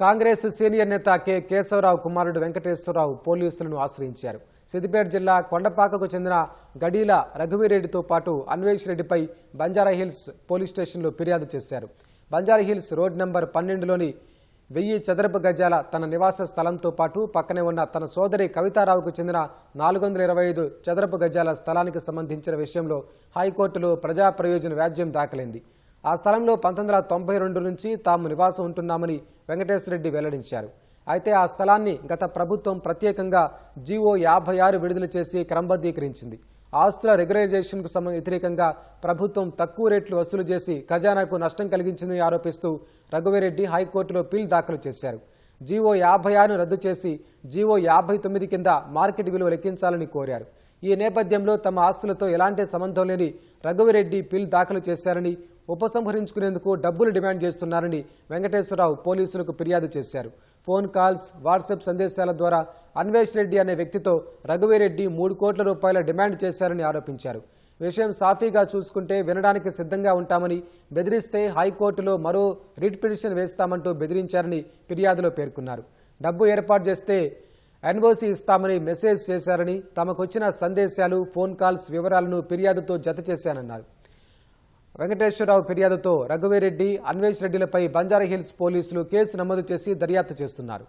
Congress senior నేత K Keshavarao కుమారుడు వెంకటేశ్వరరావు పోలీసులను ఆశ్రయించారు. సిద్దిపేట జిల్లా కొండపాకకు చెందిన గడీల రఘువీరెడ్డితో పాటు అన్వేష్ రెడ్డిపై బంజారాహిల్స్ పోలీస్ స్టేషన్లో ఫిర్యాదు చేశారు. బంజారాహిల్స్ రోడ్ నంబర్ 12లోని 1000 చదరపు గజాల తన నివాస స్థలంతో పాటు పక్కనే ఉన్న తన సోదరి కవితారావుకు చెందిన 425 చదరపు గజాల స్థలానికి సంబంధించిన విషయంలో హైకోర్టులో ప్రజా ప్రయోజన వ్యాజ్యం దాఖలైంది. ఆ స్థలంలో 1992 నుంచి తాము నివాసం ఉంటున్నామని వెంకటేశ్వరరెడ్డి వెల్లడించారు. అయితే ఆ స్థలాన్ని గత ప్రభుత్వం ప్రత్యేకంగా జీవో 56 విడుదల చేసి క్రమబద్ధీకరించింది. ఆస్తుల రెగ్యులరైజేషన్కు వ్యతిరేకంగా ప్రభుత్వం తక్కువ రేట్లు వసూలు చేసి ఖజానాకు నష్టం కలిగించిందని ఆరోపిస్తూ రఘువీరెడ్డి హైకోర్టులో పిల్ దాఖలు చేశారు. జీవో 56ను రద్దు చేసి జీవో 59 కింద మార్కెట్ విలువ లెక్కించాలని కోరారు. ఈ నేపథ్యంలో తమ ఆస్తులతో ఎలాంటి సంబంధం లేని రఘువీరెడ్డి పిల్ దాఖలు చేశారని, ఉపసంహరించుకునేందుకు డబ్బులు డిమాండ్ చేస్తున్నారని వెంకటేశ్వరరావు పోలీసులకు ఫిర్యాదు చేశారు. ఫోన్ కాల్స్, వాట్సాప్ సందేశాల ద్వారా అన్వేష్ రెడ్డి అనే వ్యక్తితో రఘువీరెడ్డి 3 కోట్ల రూపాయల డిమాండ్ చేశారని ఆరోపించారు. విషయం సాఫీగా చూసుకుంటే వినడానికి సిద్ధంగా ఉంటామని, బెదిరిస్తే హైకోర్టులో మరో రిట్ పిటిషన్ వేస్తామంటూ బెదిరించారని ఫిర్యాదులో పేర్కొన్నారు. డబ్బు ఏర్పాటు చేస్తే ఎన్ఓసీ ఇస్తామని మెసేజ్ చేశారని, తమకొచ్చిన సందేశాలు, ఫోన్ కాల్స్ వివరాలను ఫిర్యాదుతో జత చేశానన్నారు. వెంకటేశ్వరరావు ఫిర్యాదుతో రఘువీరెడ్డి, అన్వేష్ రెడ్డిలపై బంజారాహిల్స్ పోలీసులు కేసు నమోదు చేసి దర్యాప్తు చేస్తున్నారు.